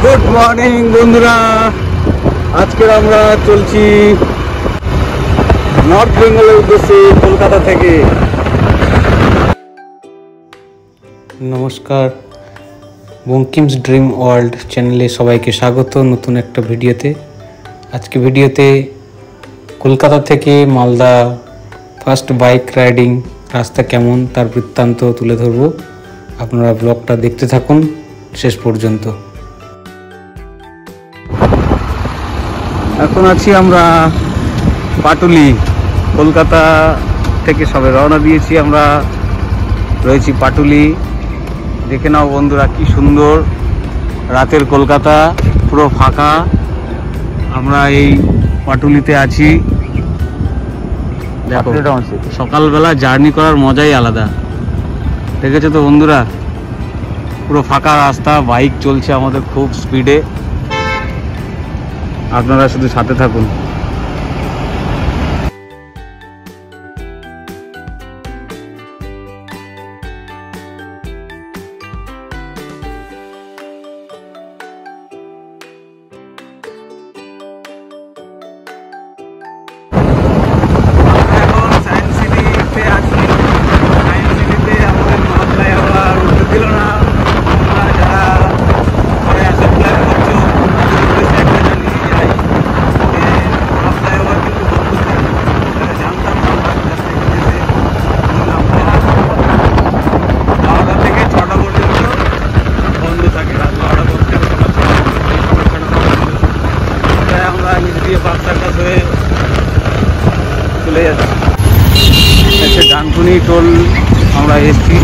Good morning বন্ধুরা, আজকে আমরা চলছি নর্থ বেঙ্গলের উদ্দেশ্যে কলকাতা থেকে। নমস্কার, বঙ্কিমস ড্রিম ওয়ার্ল্ড চ্যানেলে সবাইকে স্বাগত নতুন একটা ভিডিওতে। আজকে ভিডিওতে কলকাতা থেকে মালদা ফার্স্ট বাইক রাইডিং রাস্তা কেমন তার বৃত্তান্ত তুলে ধরব। আপনারা ব্লগটা দেখতে থাকুন শেষ পর্যন্ত। এখন আছি আমরা পাটুলি, কলকাতা থেকে সবে রওনা দিয়েছি। আমরা রয়েছি পাটুলি। দেখে নাও বন্ধুরা, কি সুন্দর রাতের কলকাতা, পুরো ফাঁকা। আমরা এই পাটুলিতে আছি। দেখো, সকালবেলা জার্নি করার মজাই আলাদা। দেখেছো তো বন্ধুরা, পুরো ফাঁকা রাস্তা, বাইক চলছে আমাদের খুব স্পিডে। আপনারা শুধু সাথে থাকুন। চলে যাচ্ছি ডানকুনি টোল আমরা এসছি।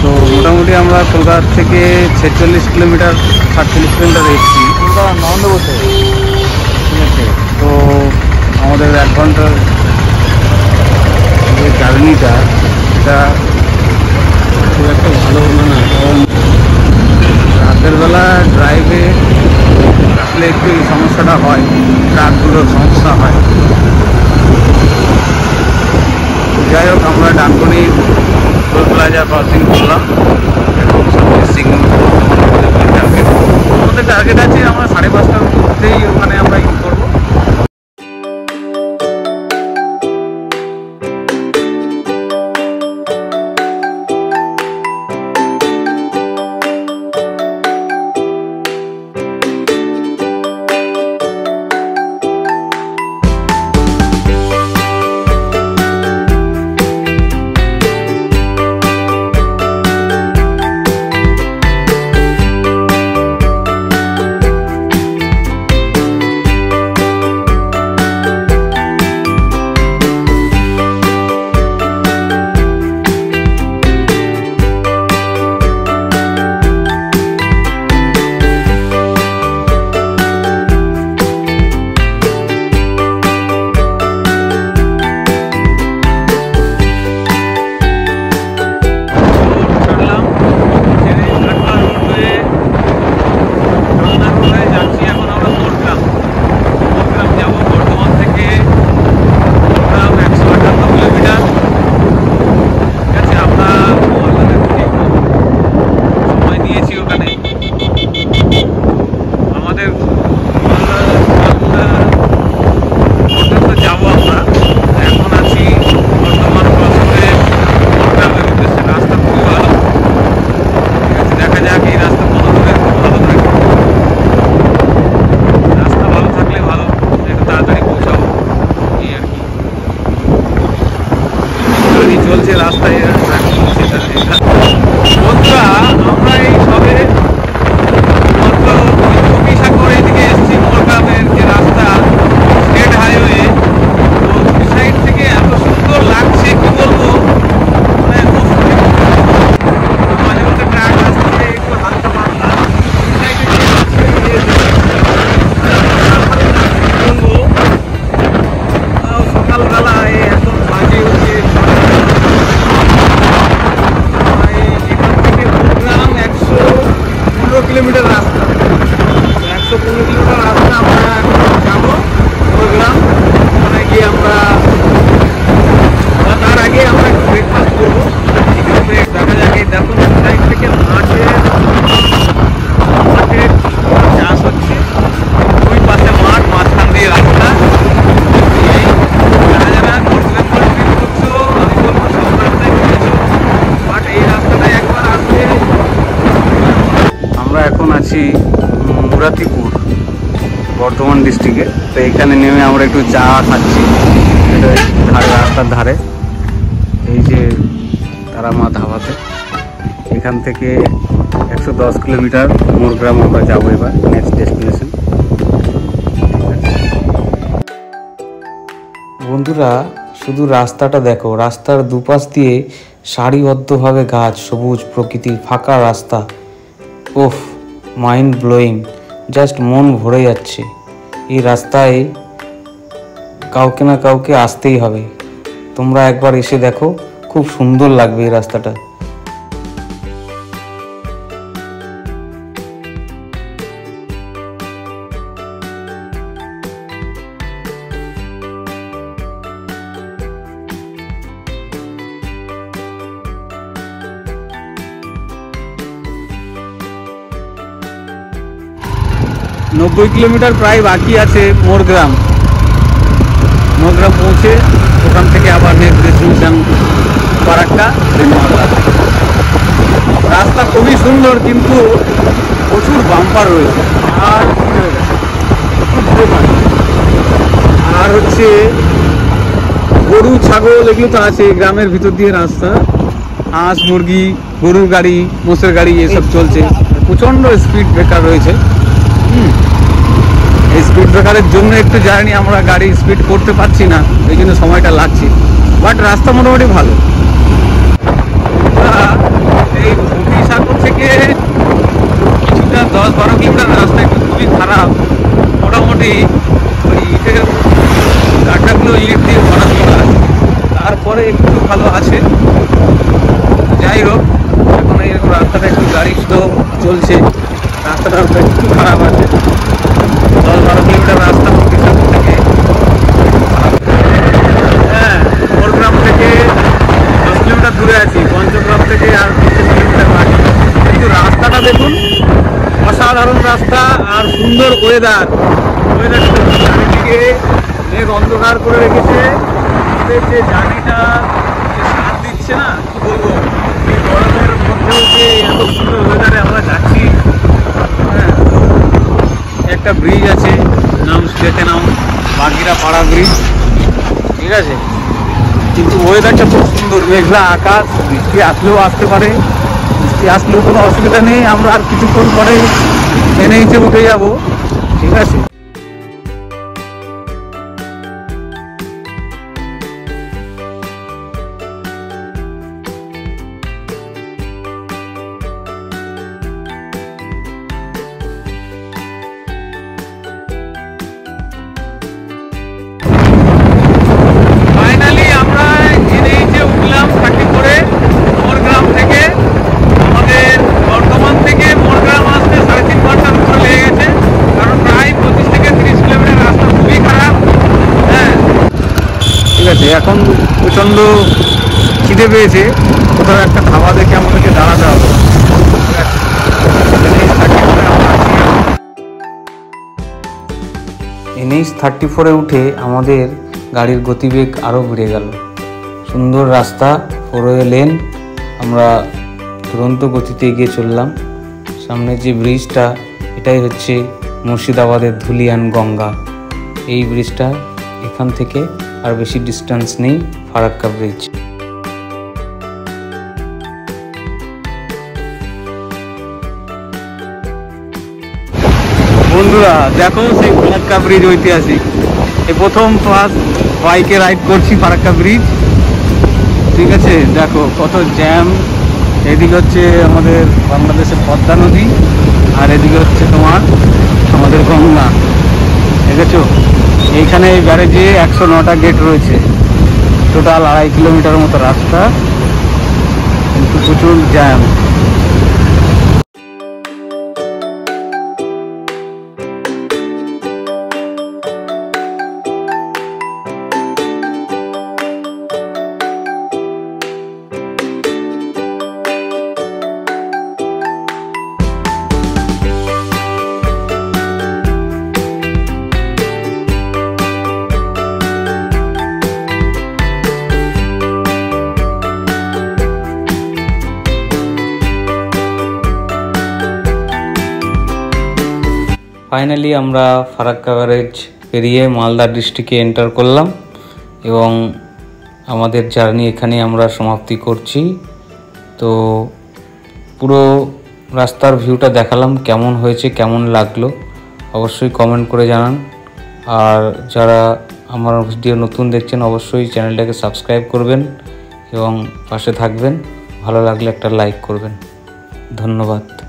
তো মোটামুটি আমরা কলকাতা থেকে 46 কিলোমিটার 47 কিলোমিটার এসছি নন্দ বসে। ঠিক আছে, তো আমাদের 1 ঘন্টার যে জার্নিটা, এটা খুব একটা ভালো হলো না, কারণ রাতের বেলা ড্রাইভে আসলে একটু এই সমস্যাটা হয়, ট্রাকগুলোর সমস্যা হয়। যাই হোক, আমরা ডানকুনি টোল প্লাজা ক্রসিং করলাম। আমাদের টার্গেট আছে আমরা 5:30টার মধ্যেই ওখানে আমরা করবো। চলছে রাস্তায় বন্ধুরা, আমরা এই সবে সাগর এদিকে এসছি। মোরগ্রামের যে রাস্তা, স্টেট হাইওয়ে, তো দুই সাইড থেকে এত সুন্দর লাগছে, কি বলবো। মাঝে মধ্যে ট্রাক আসছে, একটু হালকা পাতলা সকালবেলা একদম বাজে হচ্ছে। কিলোমিটার রাস্তা, 115 কিলোমিটার রাস্তা আমরা যাবো প্রোগ্রাম। ওখানে গিয়ে আমরা তার আগে আমরা ব্রেকফাস্ট করবো। ঠিক আছে, দেখা যাক। দেখুন সাইড থেকে মাঠের আমরা এখন আছি মুরাতিপুর, বর্ধমান ডিস্ট্রিক্টে। তো এখানে নেমে আমরা একটু চা খাচ্ছি ধারে, রাস্তার ধারে, এই যে তারামা ধাবাতে। এখান থেকে 110 কিলোমিটার মোরগ্রাম আমরা যাবো এবার, নেক্সট ডেস্টিনেশন। বন্ধুরা শুধু রাস্তাটা দেখো, রাস্তার দুপাশ দিয়ে সারিবদ্ধভাবে গাছ, সবুজ প্রকৃতির ফাঁকা রাস্তা। ওফ, মাইন্ড ব্লোয়িং, জাস্ট মন ভরে যাচ্ছে। এই রাস্তায় কাউকে না কাউকে আসতেই হবে। তোমরা একবার এসে দেখো, খুব সুন্দর লাগবে এই রাস্তাটা। 90 কিলোমিটার প্রায় বাকি আছে মোরগ্রাম পৌঁছে ওখান থেকে আবার নেক্সট ডেস্টিনেশন ফারাক্কা, মালদা। রাস্তা খুবই সুন্দর, কিন্তু প্রচুর বাম্পার রয়েছে আর হচ্ছে গরু ছাগল এগুলো তো আছে। গ্রামের ভিতর দিয়ে রাস্তা, হাঁস মুরগি, গরুর গাড়ি, মোষের গাড়ি এসব চলছে। প্রচণ্ড স্পিড ব্রেকার রয়েছে। এই স্পিড ব্রেকারের জন্য একটু জার্নি আমরা গাড়ি স্পিড করতে পারছি না, এই জন্য সময়টা লাগছে। বাট রাস্তা মোটামুটি ভালো। এই সাগর থেকে কিছুটা 10-12 কিলোমিটার রাস্তা একটু খুবই খারাপ। মোটামুটি ওই ইটের গাড্ডাগুলো ইট দিয়ে ভরা করা আছে, তারপরে একটু ভালো আছে। যাই হোক, এখন এরকম রাস্তাটা একটু গাড়ি স্লো চলছে, রাস্তাটা একটু খারাপ আছে। 10-12 কিলোমিটার রাস্তা সাগর থেকে, হ্যাঁ, মোরগ্রাম থেকে 10 কিলোমিটার দূরে আছি। পঞ্চগ্রাম থেকে আর 25 কিলোমিটার বাকি। কিন্তু রাস্তাটা দেখুন, অসাধারণ রাস্তা আর সুন্দর ওয়েদার। চারিদিকে মেঘ অন্ধকার করে রেখেছে। আমাদের যে জার্নিটা যে সাথ দিচ্ছে না, কি বলবো, এই গরমের মধ্যেও যে এত সুন্দর ওয়েদারে আমরা যাচ্ছি। হ্যাঁ, একটা ব্রিজ আছে, নাম দেখে নাম বাগিরা পাড়া ব্রিজ, ঠিক আছে। কিন্তু ওয়েদারটা খুব সুন্দর, মেঘলা আকাশ, বৃষ্টি আসলেও আসতে পারে, বৃষ্টি আসলেও কোনো অসুবিধা নেই। আমরা আর কিছুক্ষণ পরে এনএইচে উঠে যাব, ঠিক আছে। এখন প্রচণ্ড খিদে পেয়েছে, কোথাও একটা ধাবা দেখে আমাদেরকে দাঁড়াতে হবে। NH 34-এ উঠে আমাদের গাড়ির গতিবেগ আরও বেড়ে গেল। সুন্দর রাস্তা, 4-ওয়ে লেন, আমরা দুরন্ত গতিতে এগিয়ে চললাম। সামনে যে ব্রিজটা, এটাই হচ্ছে মুর্শিদাবাদের ধুলিয়ান গঙ্গা। এই ব্রিজটা, এখান থেকে আর বেশি ডিস্টেন্স নেই ফারাক্কা ব্রিজ। বন্ধুরা দেখো, সেই ফারাক্কা ব্রিজ ঐতিহাসিক। এই প্রথম ফার্স্ট বাইকে রাইড করছি ফারাক্কা ব্রিজ, ঠিক আছে। দেখো কত জ্যাম। এদিকে হচ্ছে আমাদের বাংলাদেশের পদ্মা নদী, আর এদিকে হচ্ছে তোমার আমাদের গঙ্গা, দেখেছো। এইখানে এই ব্যারেজে 109টা গেট রয়েছে। টোটাল 2.5 কিলোমিটার মতো রাস্তা, কিন্তু প্রচুর জ্যাম। ফাইনালি আমরা ফারাক্কা ব্যারেজ পেরিয়ে মালদা ডিস্ট্রিক্টে এন্টার করলাম এবং আমাদের জার্নি এখানে আমরা সমাপ্তি করছি। তো পুরো রাস্তার ভিউটা দেখালাম, কেমন হয়েছে, কেমন লাগলো অবশ্যই কমেন্ট করে জানান। আর যারা আমার ভিডিও নতুন দেখছেন অবশ্যই চ্যানেলটাকে সাবস্ক্রাইব করবেন এবং পাশে থাকবেন। ভালো লাগলে একটা লাইক করবেন। ধন্যবাদ।